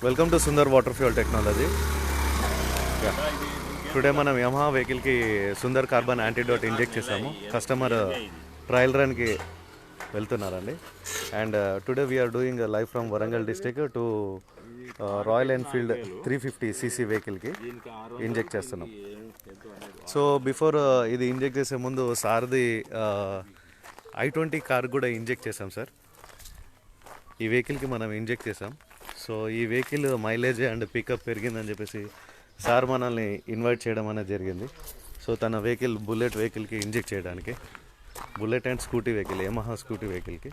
Welcome to Sundar water fuel technology. Today మనం Yamaha వెహికల్కి Sundar carbon antidote inject చేసాము. Customer trial రన్కి వెళ్తున్నారండి. And today we are doing live from Warangal district to Royal Enfield 350cc వెహికల్కి inject చేస్తున్నాం. So before ఇది inject చేసే ముందు సార్ది i20 కార్ కూడా ఇంజెక్ట్ చేసాం సార్. ఈ వెహికల్కి మనం ఇంజెక్ట్ చేసాం. సో ఈ వెహికల్ మైలేజ్ అండ్ పికప్ పెరిగిందని చెప్పేసి సార్ మనల్ని ఇన్వైట్ చేయడం అనేది జరిగింది. సో తన వెహికల్ బుల్లెట్ వెహికల్కి ఇంజెక్ట్ చేయడానికి, bullet and scooty vehicle, Yamaha scooty వెహికల్కి.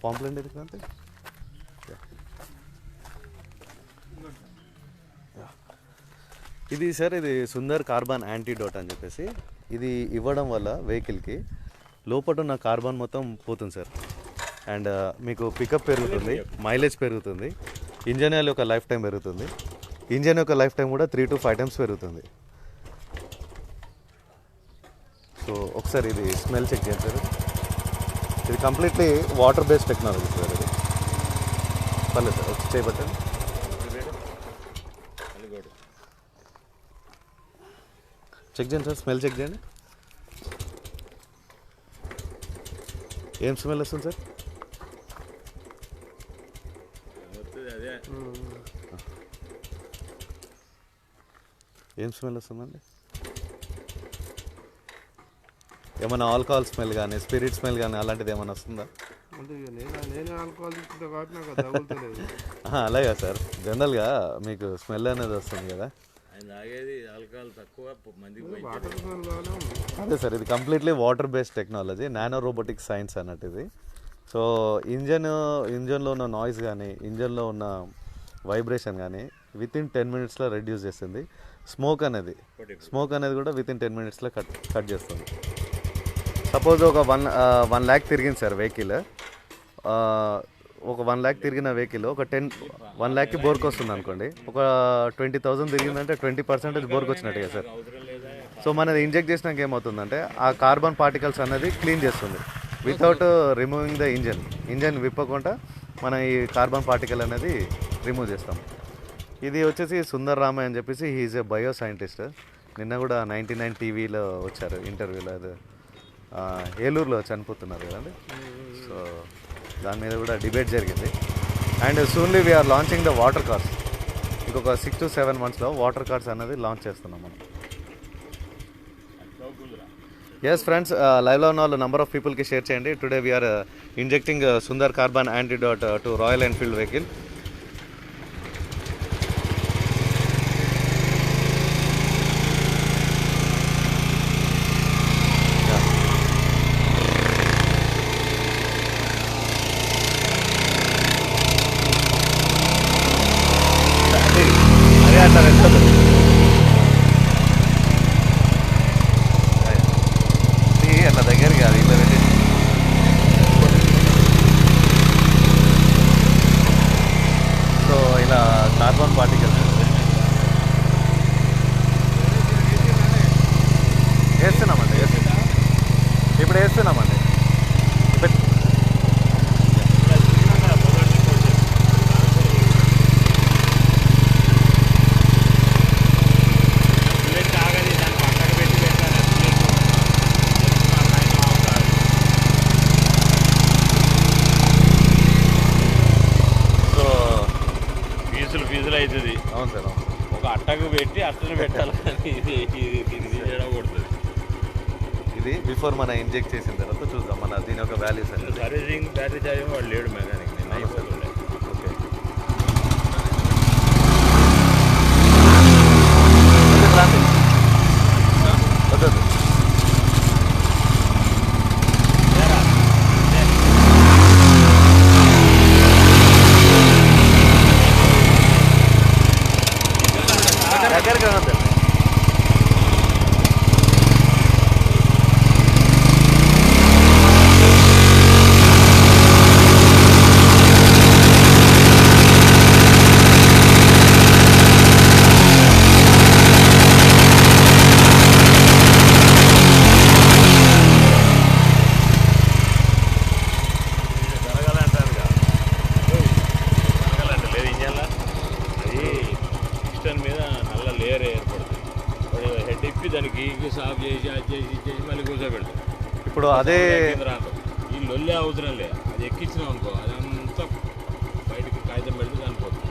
పాంప్లెంట్ ఇది క్రాంతి. ఇది సార్, ఇది సుందర్ కార్బన్ యాంటీడోట్ అని చెప్పేసి ఇది ఇవ్వడం వల్ల వెహికల్కి లోపల ఉన్న కార్బన్ మొత్తం పోతుంది సార్. అండ్ మీకు పికప్ పెరుగుతుంది, మైలేజ్ పెరుగుతుంది, ఇంజన్ ఆయిల్ యొక్క లైఫ్ టైం పెరుగుతుంది. ఇంజన్ యొక్క లైఫ్ టైం కూడా 3 to 5 times పెరుగుతుంది. సో ఒకసారి ఇది స్మెల్ చెక్ చేయండి సార్. ఇది completely water based technology sir. ఇది పర్లేదు సార్, వచ్చి చేయబట్టండి. చెక్ చేయండి సార్, స్మెల్ చెక్ చేయండి. ఏం స్మెల్ వస్తుంది సార్? ఏం స్మెల్ వస్తుందండి? ఏమైనా ఆల్కహాల్ స్మెల్ కానీ, స్పిరిట్ స్మెల్ కానీ అలాంటిది ఏమైనా వస్తుందా? అలాగా సార్, జనరల్గా మీకు స్మెల్ అనేది వస్తుంది కదా. అదే సార్, ఇది completely water based technology, nano robotic science అన్నట్టు ఇది. సో ఇంజన్లో ఉన్న నాయిస్ కానీ, ఇంజన్లో ఉన్న వైబ్రేషన్ కానీ వితిన్ 10 minutesలో రెడ్యూస్ చేస్తుంది. స్మోక్ అనేది కూడా వితిన్ 10 minutesలో కట్ చేస్తుంది. సపోజ్ ఒక 1 lakh తిరిగింది సార్ వెహికల్, ఒక 1 lakh తిరిగిన వెహికల్ ఒక 1 lakhకి బోర్కి వస్తుంది అనుకోండి. ఒక 20,000 తిరిగిందంటే 20% బోర్కి వచ్చినట్టుగా సార్. సో మనది ఇంజెక్ట్ చేసినాక ఏమవుతుందంటే ఆ కార్బన్ పార్టికల్స్ అనేది క్లీన్ చేస్తుంది వితౌట్ రిమూవింగ్ ద ఇంజన్ విప్పకుండా మనం ఈ కార్బన్ పార్టికల్ అనేది రిమూవ్ చేస్తాం. ఇది వచ్చేసి సుందర్ రామయ్య అని చెప్పేసి హీఈస్ ఏ బయో సైంటిస్ట్. నిన్న కూడా 99 టీవీలో వచ్చారు ఇంటర్వ్యూలో. అది ఏలూరులో చనిపోతున్నారు కదండి. సో దాని మీద కూడా డిబేట్ జరిగింది. And soonly we're launching the water cars. ఇంకొక 6 to 7 monthsలో వాటర్ కార్స్ అనేది లాంచ్ చేస్తున్నాం మనం. ఎస్ ఫ్రెండ్స్, లైవ్లో ఉన్న వాళ్ళు నెంబర్ ఆఫ్ పీపుల్కి షేర్ చేయండి. టుడే వీఆర్ ఇంజెక్టింగ్ సుందర్ carbon antidote to Royal Enfield vehicle. అట్లా దగ్గర కాదు, ఇలా రెడీ. సో ఇలా కార్బన్ పార్టికల్స్ వేస్తున్నామండి, ఇప్పుడు వేస్తున్నామండి. ఫీజులు అవుతుంది. అవును సార్, ఒక అట్టకు పెట్టి అట్టను పెట్టాలి. ఇది కొడుతుంది. ఇది బిఫోర్ మన ఇంజెక్ట్ చేసిన తర్వాత చూద్దాం మన దీని యొక్క వాల్యూస్ అనేది. సర్వీసింగ్ బ్యాటరీ ఛార్జ్ వాడు లేడు మెకానిక్. ఓకే, వద్దు దగ్గరికి రావద్దు. కూర్చోబెడతాం. ఇప్పుడు అదే ఈ లొల్లే అవసరం లే, అది ఎక్కించినాం అనుకో అదంతా బయటికి కాగితం పెడితే చనిపోతుంది,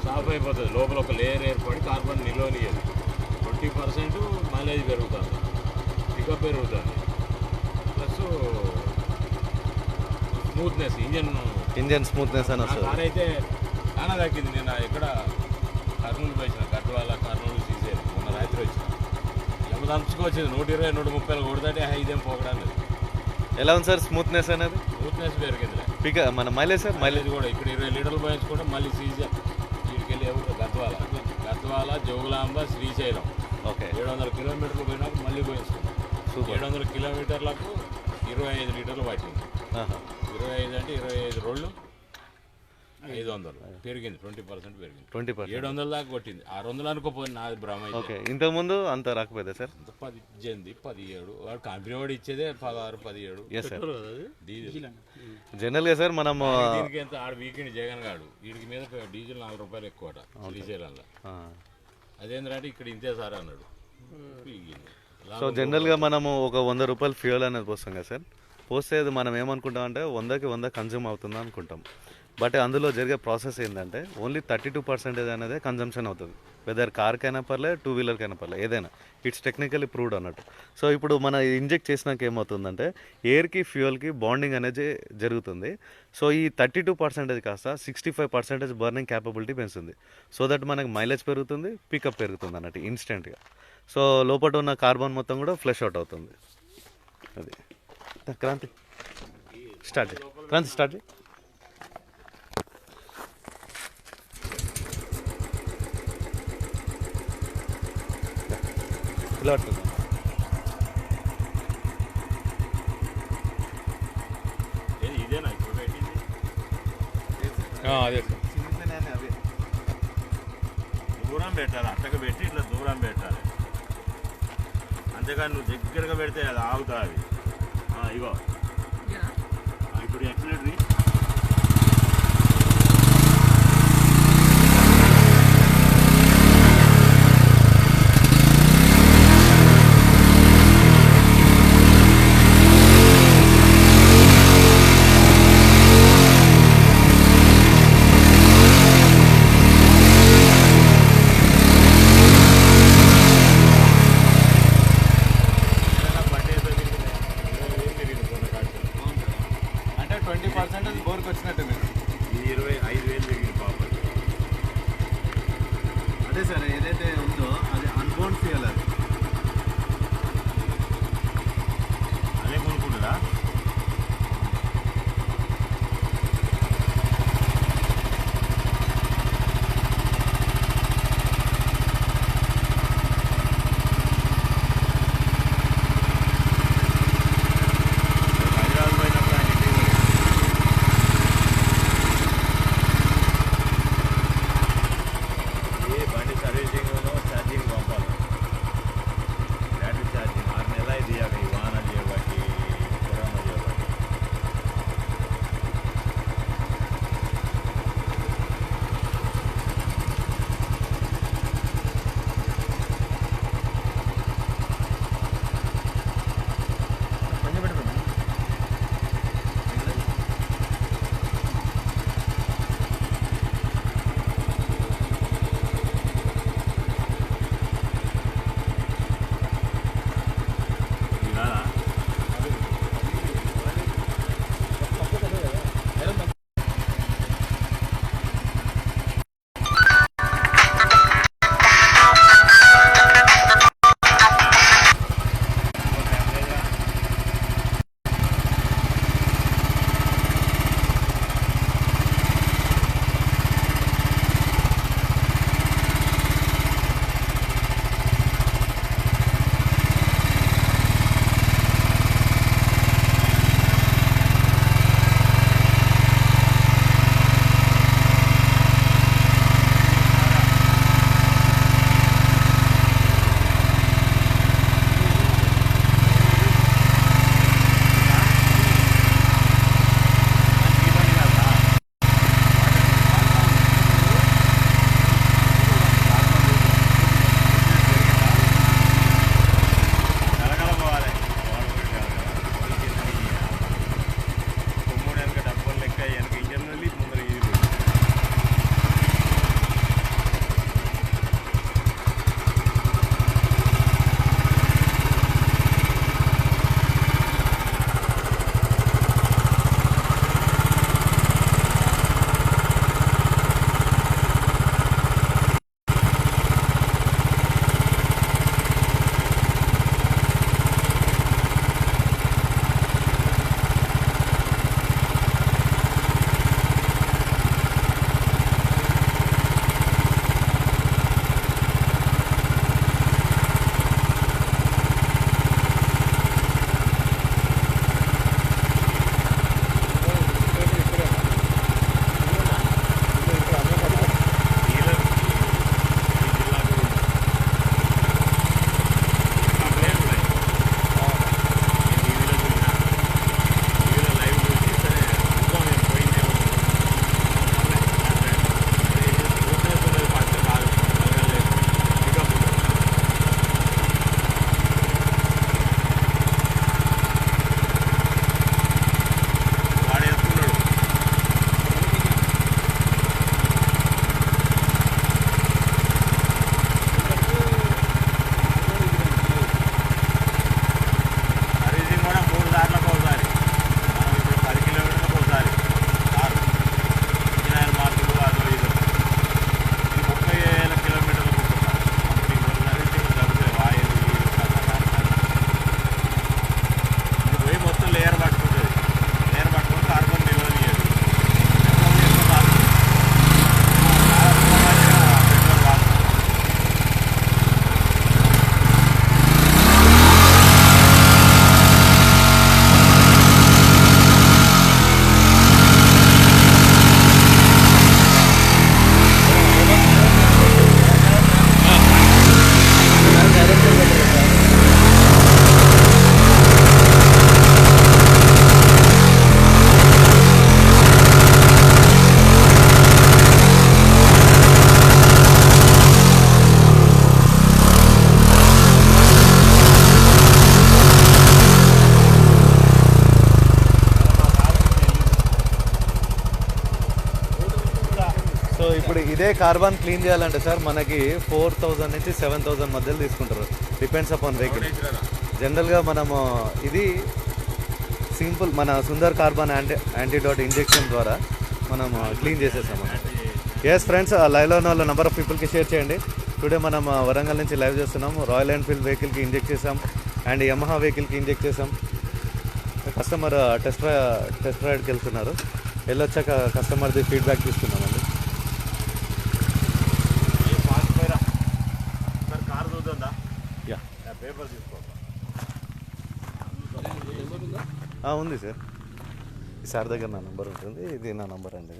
సాఫ్ అయిపోతుంది. లోపల ఒక లేయర్ ఏర్పడి కార్బన్ నిల్వనియదు. 20% మైలేజ్ పెరుగుతుంది, పికప్ పెరుగుతుంది, ప్లస్ స్మూత్నెస్ ఇంజన్ స్మూత్నెస్ అని వస్తుంది. కార్ అయితే చాలా తగ్గింది. నేను ఎక్కడ కర్నూలు పోయిన కర్నూలు సీజన్ మొన్న రాత్రి వచ్చిన దంచుకు వచ్చింది 120 130 కొడుతుంటే ఇదేం పోకడానికి. ఎలా ఉంది సార్ స్మూత్నెస్ అనేది? స్మూత్నెస్ పెరిగింది. మన మైలేజ్ సార్? మైలేజ్ కూడా ఇక్కడ 20 లీటర్లు పోయించుకుంటే మళ్ళీ సీజన్ వీడికి వెళ్ళి గద్వాల జోగులాంబ శ్రీశైలం ఓకే 700 కిలోమీటర్లు పోయినాక మళ్ళీ పోయించుకున్నాం. 700 కిలోమీటర్లకు 25 లీటర్లు పట్టింది. 25 అంటే 25 రోళ్ళు 500 పెరిగింది, 20% పెరిగింది. 700 దాకా కొట్టింది. 600 అనుకోపోయింది నాది భ్రమ. ఓకే ఇంతకుముందు అంత రాకపోతే సార్? 18 17 వాడు కంపెనీ వాడు ఇచ్చేదే 16 17. Yes sir. డీజిల్ జనరల్గా సార్ మనం దీనికి ఎంత ఆడు వీకెండ్ జగన్ గాడు వీడికి మీద డీజిల్ 4 రూపాయలు ఎక్కువట శ్రీశైలంలో. అదేంటంటే ఇక్కడ ఇంతే సార్ అన్నాడు. సో జనరల్గా మనము ఒక 100 రూపాయలు ఫ్యూయల్ అనేది పోస్తాం కదా సార్, పోస్తే అది మనం ఏమనుకుంటాం అంటే 100కి 100 కన్జ్యూమ్ అవుతుంది అనుకుంటాం. బట్ అందులో జరిగే ప్రాసెస్ ఏంటంటే ఓన్లీ 32% అనేది కన్జంప్షన్ అవుతుంది. వెదర్ కార్కైనా పర్లేదు, 2 వీలర్కైనా పర్లేదు, ఏదైనా. ఇట్స్ టెక్నికలీ ప్రూవ్డ్ అన్నట్టు. సో ఇప్పుడు మన ఇంజెక్ట్ చేసినాక ఏమవుతుందంటే ఎయిర్కి ఫ్యూయల్కి బాండింగ్ అనేది జరుగుతుంది. సో ఈ 32% కాస్త 65% బర్నింగ్ క్యాపబిలిటీ పెంచుతుంది. సో దట్ మనకి మైలేజ్ పెరుగుతుంది, పికప్ పెరుగుతుంది అన్నట్టు ఇన్స్టెంట్గా. సో లోపల ఉన్న కార్బన్ మొత్తం కూడా ఫ్లెష్ అవుట్ అవుతుంది. అది క్రాంతి స్టార్ట్ చేయి. ఇదేనా ఇప్పుడు పెట్టింది? అదే దూరం పెట్టాలి, అట్టగా పెట్టి ఇట్లా దూరం పెట్టాలి. అంతేకాని నువ్వు దగ్గరగా పెడితే అది ఆగుతుంది. ఇగో ఇప్పుడు యాక్సిలేటరీ బోర్కి వచ్చినట్టు మీరు 25,000 దిగింది పాపం. అదే సార్ ఏదైతే ఉందో అది అన్బోర్న్ ఫ్యూయల్, అదే కొనుక్కుంటుందా? ఇదే కార్బన్ క్లీన్ చేయాలంటే సార్ మనకి 4,000 నుంచి 7,000 మధ్యలో తీసుకుంటారు, డిపెండ్స్ అపాన్ వెహికల్. జనరల్గా మనము ఇది సింపుల్ మన సుందర్ కార్బన్ యాంటీడాట్ ఇంజెక్షన్ ద్వారా మనం క్లీన్ చేసేసాం. ఎస్ ఫ్రెండ్స్, లైవ్లో ఉన్న వాళ్ళ నెంబర్ ఆఫ్ పీపుల్కి షేర్ చేయండి. టుడే మనం వరంగల్ నుంచి లైవ్ చేస్తున్నాం. రాయల్ ఎన్ఫీల్డ్ వెహికల్కి ఇంజెక్ట్ చేసాం అండ్ యమహా వెహికల్కి ఇంజెక్ట్ చేసాం. కస్టమర్ టెస్ట్ రైడ్కి వెళ్తున్నారు. వెళ్ళొచ్చాక కస్టమర్ది ఫీడ్బ్యాక్ తీసుకున్నామండి. యా పేపర్ తీసుకో ఉంది సార్. ఈ సార్ దగ్గర నా నెంబర్ ఉంటుంది. ఇది నా నెంబర్ అండి.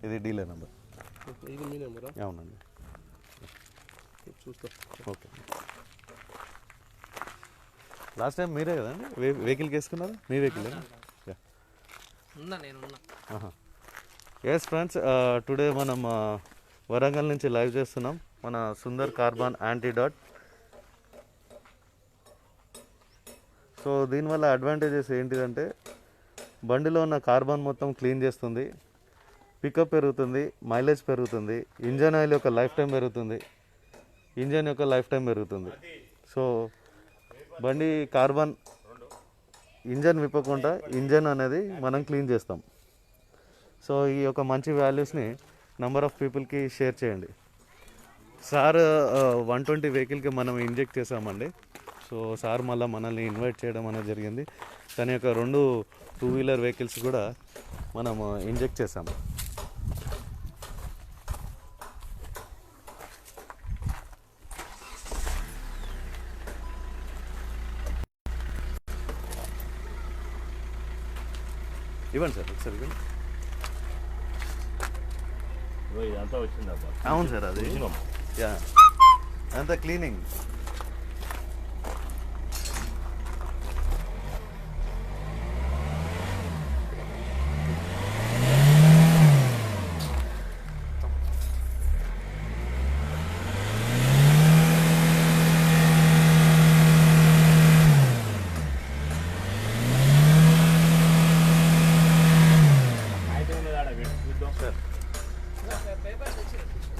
ఇది డీలర్ నెంబర్. ఇది మీ నెంబరా? అవునండి. చూస్తా. ఓకే. లాస్ట్ టైం మీరే కదండి వెహికల్కి వేసుకున్నారు? మీ వెహికల్? ఎస్ ఫ్రెండ్స్, టుడే మనం వరంగల్ నుంచి లైవ్ చేస్తున్నాం. మన సుందర్ కార్బన్ యాంటీడాట్. సో దీనివల్ల అడ్వాంటేజెస్ ఏంటిదంటే బండిలో ఉన్న కార్బన్ మొత్తం క్లీన్ చేస్తుంది, పికప్ పెరుగుతుంది, మైలేజ్ పెరుగుతుంది, ఇంజన్ ఆయిల్ యొక్క లైఫ్ టైం పెరుగుతుంది, ఇంజన్ యొక్క లైఫ్ టైం పెరుగుతుంది. సో బండి కార్బన్ ఇంజన్ విప్పకుండా ఇంజన్ అనేది మనం క్లీన్ చేస్తాం. సో ఈ యొక్క మంచి వాల్యూస్ని నెంబర్ ఆఫ్ పీపుల్కి షేర్ చేయండి. సార్ 120 వెహికల్కి మనం ఇంజెక్ట్ చేసామండి. సో సార్ మళ్ళీ మనల్ని ఇన్వైట్ చేయడం అనేది జరిగింది. తన యొక్క 2 2-వీలర్ వెహికల్స్ కూడా మనం ఇంజెక్ట్ చేసాము. ఇవ్వండి సార్ ఒకసారి. ఇదంతా వచ్చిందబ్బా. అవును సార్, అది యా అంతా క్లీనింగ్.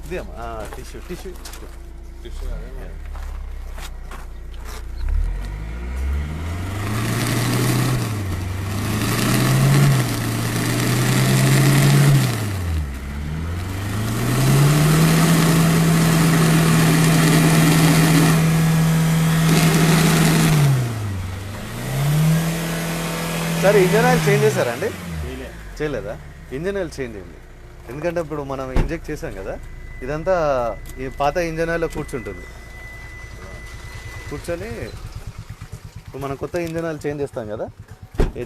ఇది tissue sir. Engine oil change చేశారా అండి? చేయలేదా? ఇంజన్ ఆయిల్ చేంజ్ చేయండి. ఎందుకంటే ఇప్పుడు మనం ఇంజెక్ట్ చేసాం కదా, ఇదంతా ఈ పాత ఇంజన్ ఆయిల్లో కూర్చుంటుంది. కూర్చొని ఇప్పుడు మనం కొత్త ఇంజన్ ఆయిల్ చేంజ్ చేస్తాం కదా,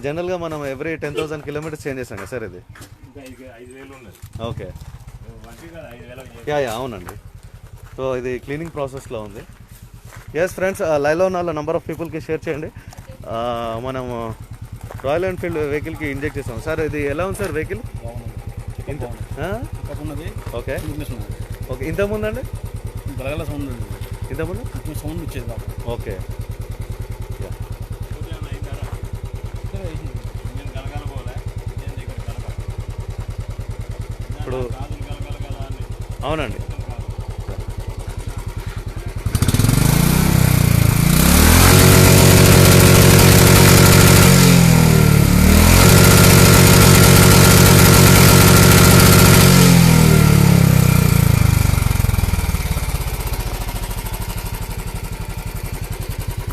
జనరల్గా మనం ఎవ్రీ 10,000 కిలోమీటర్స్ చేంజ్ చేస్తాం కదా సార్ ఇది. ఓకే. యా అవునండి. సో ఇది క్లీనింగ్ ప్రాసెస్లో ఉంది. ఎస్ ఫ్రెండ్స్, లైవ్లో ఉన్న వాళ్ళ నెంబర్ ఆఫ్ పీపుల్కి షేర్ చేయండి. మనం రాయల్ ఎన్ఫీల్డ్ వెహికల్కి ఇంజెక్ట్ చేస్తాం. సార్ ఇది ఎలా ఉంది సార్ వెహికల్? Okay okay. ఇంతకుముందు అండి? ఇంతకుముందు సౌండ్ వచ్చేది. ఓకే. ఇప్పుడు అవునండి.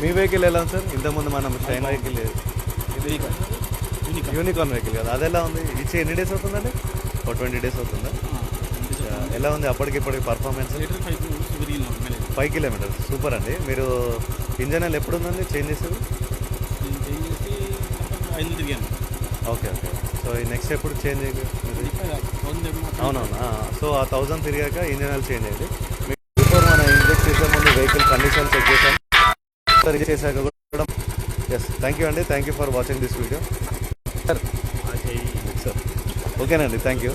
మీ వెహికల్ ఎలా ఉంది సార్? ఇంతకుముందు మనం షైన్ వెహికల్, యూనికార్న్ వెహికల్ కదా, అది ఎలా ఉంది? ఇచ్చి ఎన్ని డేస్ అవుతుందండి? 20 డేస్ అవుతుందా? ఎలా ఉంది అప్పటికి ఇప్పటికి పర్ఫార్మెన్స్? 5 కిలోమీటర్స్. సూపర్ అండి. మీరు ఇంజన్ ఆయిల్ ఎప్పుడు ఉందండి చేంజ్ చేసేది? Okay okay. సో ఈ నెక్స్ట్ ఎప్పుడు చేంజ్ అయ్యింది? అవునవును. సో ఆ 1000 తిరిగాక ఇంజన్ ఆయిల్ చేంజ్ అయ్యింది. బిఫోర్ మనం ఇంజెక్ట్ చేసే ముందు వెహికల్ కండిషన్ చెక్ చేసాం. చేశాక కూడా ఎస్. థ్యాంక్ యూ అండి. Thank you for watching this video sir. ఓకేనండి. Thank you.